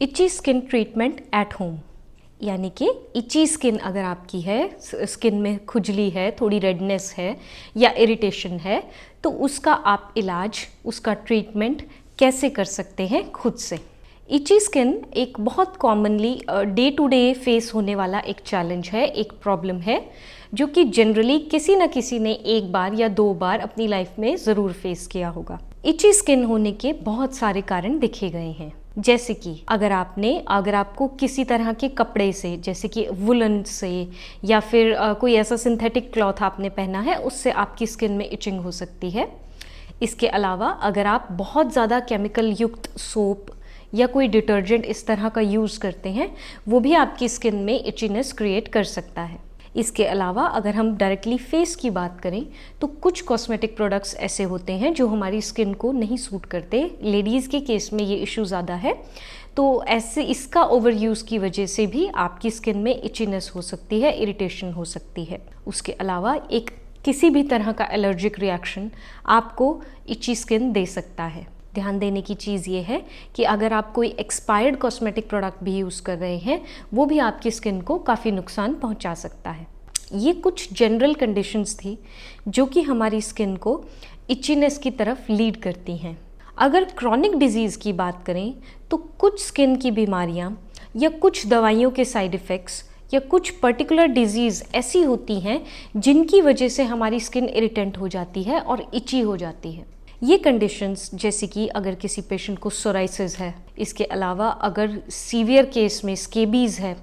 इची skin treatment at home, यानी कि इची skin अगर आपकी है, स्किन में खुजली है, थोड़ी रेडनेस है या इरिटेशन है, तो उसका आप इलाज, उसका ट्रीटमेंट कैसे कर सकते हैं खुद से। इची स्किन एक बहुत commonly day to day face होने वाला एक चैलेंज है, एक प्रॉब्लम है जो कि जनरली किसी न किसी ने एक बार या दो बार अपनी लाइफ में ज़रूर फेस किया होगा। इची स्किन होने के बहुत सारे कारण देखे गए हैं, जैसे कि अगर आपको किसी तरह के कपड़े से, जैसे कि वुलन से या फिर कोई ऐसा सिंथेटिक क्लॉथ आपने पहना है, उससे आपकी स्किन में इचिंग हो सकती है। इसके अलावा अगर आप बहुत ज़्यादा केमिकल युक्त सोप या कोई डिटर्जेंट इस तरह का यूज़ करते हैं, वो भी आपकी स्किन में इचीनेस क्रिएट कर सकता है। इसके अलावा अगर हम डायरेक्टली फेस की बात करें तो कुछ कॉस्मेटिक प्रोडक्ट्स ऐसे होते हैं जो हमारी स्किन को नहीं सूट करते। लेडीज़ के केस में ये इशू ज़्यादा है, तो ऐसे इसका ओवर यूज़ की वजह से भी आपकी स्किन में इचीनेस हो सकती है, इरिटेशन हो सकती है। उसके अलावा एक किसी भी तरह का एलर्जिक रिएक्शन आपको इची स्किन दे सकता है। ध्यान देने की चीज़ ये है कि अगर आप कोई एक्सपायर्ड कॉस्मेटिक प्रोडक्ट भी यूज़ कर रहे हैं, वो भी आपकी स्किन को काफ़ी नुकसान पहुंचा सकता है। ये कुछ जनरल कंडीशंस थी जो कि हमारी स्किन को इचीनेस की तरफ लीड करती हैं। अगर क्रॉनिक डिजीज़ की बात करें तो कुछ स्किन की बीमारियां या कुछ दवाइयों के साइड इफ़ेक्ट्स या कुछ पर्टिकुलर डिजीज़ ऐसी होती हैं जिनकी वजह से हमारी स्किन इरिटेंट हो जाती है और इची हो जाती है। ये कंडीशंस, जैसे कि अगर किसी पेशेंट को सोराइसिस है, इसके अलावा अगर सीवियर केस में स्केबीज़ है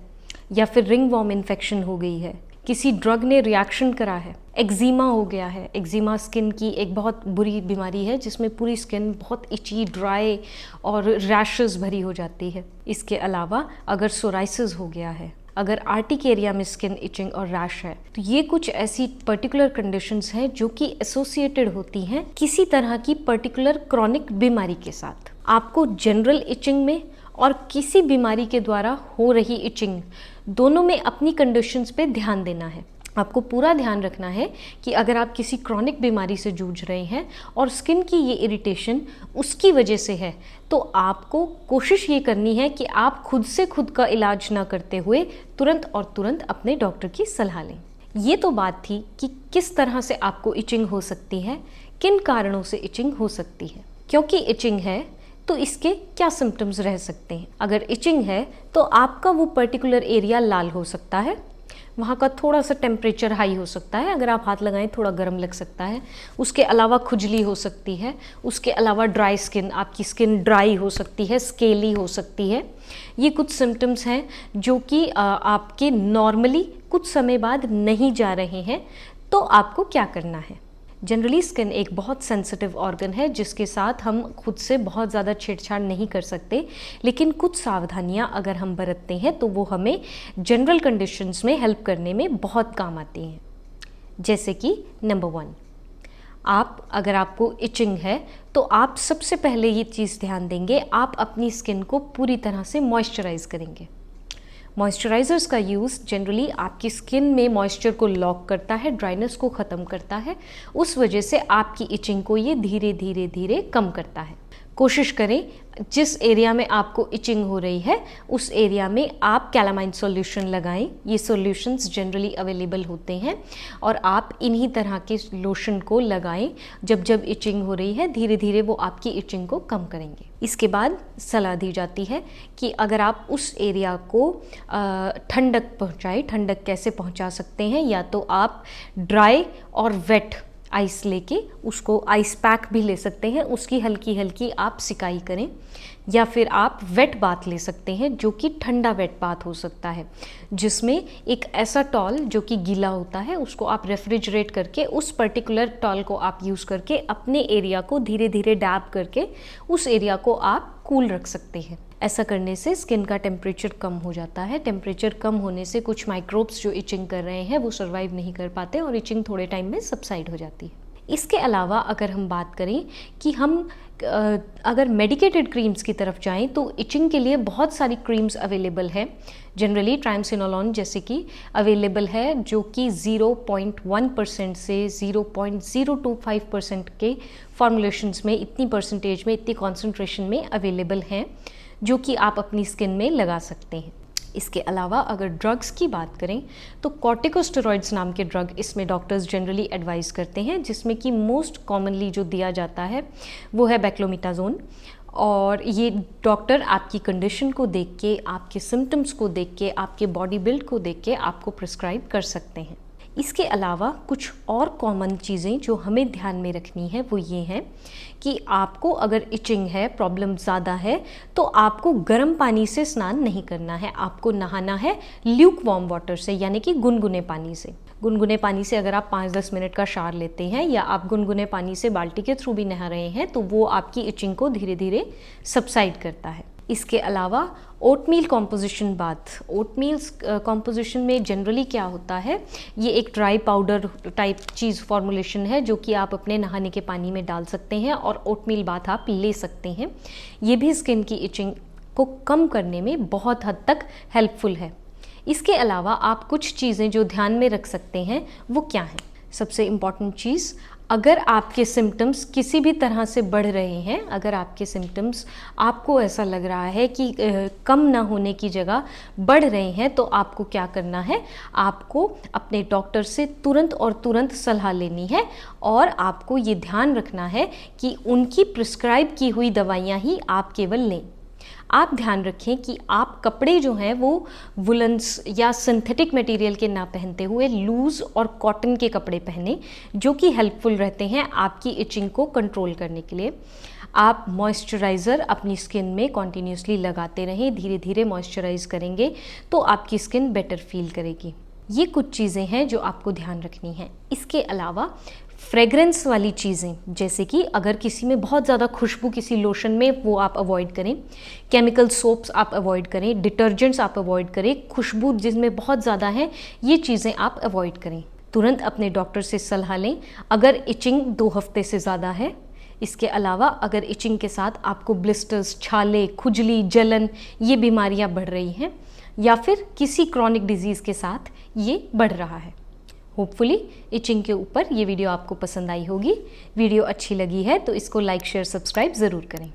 या फिर रिंगवॉर्म इन्फेक्शन हो गई है, किसी ड्रग ने रिएक्शन करा है, एक्जिमा हो गया है। एक्जिमा स्किन की एक बहुत बुरी बीमारी है जिसमें पूरी स्किन बहुत इची, ड्राई और रैशेस भरी हो जाती है। इसके अलावा अगर सोराइसिस हो गया है, अगर आर्टिक एरिया में स्किन इचिंग और रैश है, तो ये कुछ ऐसी पर्टिकुलर कंडीशंस हैं जो कि एसोसिएटेड होती हैं किसी तरह की पर्टिकुलर क्रॉनिक बीमारी के साथ। आपको जनरल इचिंग में और किसी बीमारी के द्वारा हो रही इचिंग, दोनों में अपनी कंडीशंस पे ध्यान देना है। आपको पूरा ध्यान रखना है कि अगर आप किसी क्रॉनिक बीमारी से जूझ रहे हैं और स्किन की ये इरिटेशन उसकी वजह से है, तो आपको कोशिश ये करनी है कि आप खुद से खुद का इलाज ना करते हुए तुरंत अपने डॉक्टर की सलाह लें। ये तो बात थी कि किस तरह से आपको इचिंग हो सकती है, किन कारणों से इचिंग हो सकती है। क्योंकि इचिंग है तो इसके क्या सिम्टम्स रह सकते हैं। अगर इचिंग है तो आपका वो पर्टिकुलर एरिया लाल हो सकता है, वहाँ का थोड़ा सा टेम्परेचर हाई हो सकता है, अगर आप हाथ लगाएं थोड़ा गर्म लग सकता है। उसके अलावा खुजली हो सकती है। उसके अलावा ड्राई स्किन, आपकी स्किन ड्राई हो सकती है, स्केली हो सकती है। ये कुछ सिम्टम्स हैं जो कि आपके नॉर्मली कुछ समय बाद नहीं जा रहे हैं, तो आपको क्या करना है। जनरली स्किन एक बहुत सेंसिटिव ऑर्गन है जिसके साथ हम खुद से बहुत ज़्यादा छेड़छाड़ नहीं कर सकते, लेकिन कुछ सावधानियां अगर हम बरतते हैं तो वो हमें जनरल कंडीशंस में हेल्प करने में बहुत काम आती हैं। जैसे कि नंबर 1, अगर आपको इचिंग है तो आप सबसे पहले ये चीज़ ध्यान देंगे, आप अपनी स्किन को पूरी तरह से मॉइस्चराइज करेंगे। मॉइस्चराइज़र्स का यूज़ जनरली आपकी स्किन में मॉइस्चर को लॉक करता है, ड्राइनेस को ख़त्म करता है। उस वजह से आपकी इचिंग को ये धीरे धीरे कम करता है। कोशिश करें जिस एरिया में आपको इचिंग हो रही है उस एरिया में आप कैलामाइन सॉल्यूशन लगाएं। ये सॉल्यूशंस जनरली अवेलेबल होते हैं और आप इन्हीं तरह के लोशन को लगाएं। जब इचिंग हो रही है धीरे धीरे वो आपकी इचिंग को कम करेंगे। इसके बाद सलाह दी जाती है कि अगर आप उस एरिया को ठंडक पहुँचाएँ। ठंडक कैसे पहुँचा सकते हैं, या तो आप ड्राई और वेट आइस लेके उसको आइस पैक भी ले सकते हैं, उसकी हल्की हल्की आप सिकाई करें, या फिर आप वेट बाथ ले सकते हैं जो कि ठंडा वेट बाथ हो सकता है, जिसमें एक ऐसा टॉल जो कि गीला होता है उसको आप रेफ्रिजरेट करके उस पर्टिकुलर टॉल को आप यूज़ करके अपने एरिया को धीरे धीरे डैब करके उस एरिया को आप कूल रख सकते हैं। ऐसा करने से स्किन का टेम्परेचर कम हो जाता है। टेम्परेचर कम होने से कुछ माइक्रोब्स जो इचिंग कर रहे हैं वो सर्वाइव नहीं कर पाते और इचिंग थोड़े टाइम में सबसाइड हो जाती है। इसके अलावा अगर हम बात करें कि हम अगर मेडिकेटेड क्रीम्स की तरफ जाएं तो इचिंग के लिए बहुत सारी क्रीम्स अवेलेबल है। जनरली ट्राइमसिनोलॉन जैसे कि अवेलेबल है जो कि 0.1% से 0.025% के फॉर्मुलेशंस में, इतनी परसेंटेज में, इतनी कॉन्सेंट्रेशन में अवेलेबल हैं, जो कि आप अपनी स्किन में लगा सकते हैं। इसके अलावा अगर ड्रग्स की बात करें तो कॉर्टिकोस्टेरॉइड्स नाम के ड्रग इसमें डॉक्टर्स जनरली एडवाइस करते हैं, जिसमें कि मोस्ट कॉमनली जो दिया जाता है वो है बेक्लोमिटाजोन। और ये डॉक्टर आपकी कंडीशन को देख के, आपके सिम्टम्स को देख के, आपके बॉडी बिल्ड को देख के आपको प्रिस्क्राइब कर सकते हैं। इसके अलावा कुछ और कॉमन चीज़ें जो हमें ध्यान में रखनी है वो ये हैं कि आपको अगर इचिंग है, प्रॉब्लम ज़्यादा है, तो आपको गर्म पानी से स्नान नहीं करना है, आपको नहाना है ल्यूक वार्म वाटर से, यानी कि गुनगुने पानी से। गुनगुने पानी से अगर आप 5-10 मिनट का शावर लेते हैं या आप गुनगुने पानी से बाल्टी के थ्रू भी नहा रहे हैं तो वो आपकी इचिंग को धीरे धीरे सबसाइड करता है। इसके अलावा oatmeal composition bath, oatmeal composition में जनरली क्या होता है, ये एक ड्राई पाउडर टाइप चीज़ फॉर्मुलेशन है जो कि आप अपने नहाने के पानी में डाल सकते हैं और ओटमील बाथ आप ले सकते हैं। ये भी स्किन की इचिंग को कम करने में बहुत हद तक हेल्पफुल है। इसके अलावा आप कुछ चीज़ें जो ध्यान में रख सकते हैं वो क्या हैं। सबसे इम्पॉर्टेंट चीज़, अगर आपके सिम्टम्स किसी भी तरह से बढ़ रहे हैं, अगर आपके सिम्टम्स आपको ऐसा लग रहा है कि कम ना होने की जगह बढ़ रहे हैं, तो आपको क्या करना है, आपको अपने डॉक्टर से तुरंत सलाह लेनी है और आपको ये ध्यान रखना है कि उनकी प्रिस्क्राइब की हुई दवाइयाँ ही आप केवल लें। आप ध्यान रखें कि आप कपड़े जो हैं वो वुलन्स या सिंथेटिक मटेरियल के ना पहनते हुए लूज़ और कॉटन के कपड़े पहने, जो कि हेल्पफुल रहते हैं आपकी इचिंग को कंट्रोल करने के लिए। आप मॉइस्चराइज़र अपनी स्किन में कॉन्टीन्यूसली लगाते रहें, धीरे धीरे मॉइस्चराइज़ करेंगे तो आपकी स्किन बेटर फील करेगी। ये कुछ चीज़ें हैं जो आपको ध्यान रखनी हैं। इसके अलावा फ्रेगरेंस वाली चीज़ें, जैसे कि अगर किसी में बहुत ज़्यादा खुशबू किसी लोशन में, वो आप अवॉइड करें। केमिकल सोप्स आप अवॉइड करें, डिटर्जेंट्स आप अवॉइड करें, खुशबू जिसमें बहुत ज़्यादा है ये चीज़ें आप अवॉइड करें। तुरंत अपने डॉक्टर से सलाह लें अगर इचिंग 2 हफ्ते से ज़्यादा है। इसके अलावा अगर इचिंग के साथ आपको ब्लिस्टर्स, छाले, खुजली, जलन ये बीमारियाँ बढ़ रही हैं या फिर किसी क्रॉनिक डिजीज़ के साथ ये बढ़ रहा है। होपफुली इचिंग के ऊपर ये वीडियो आपको पसंद आई होगी। वीडियो अच्छी लगी है तो इसको लाइक, शेयर, सब्सक्राइब ज़रूर करें।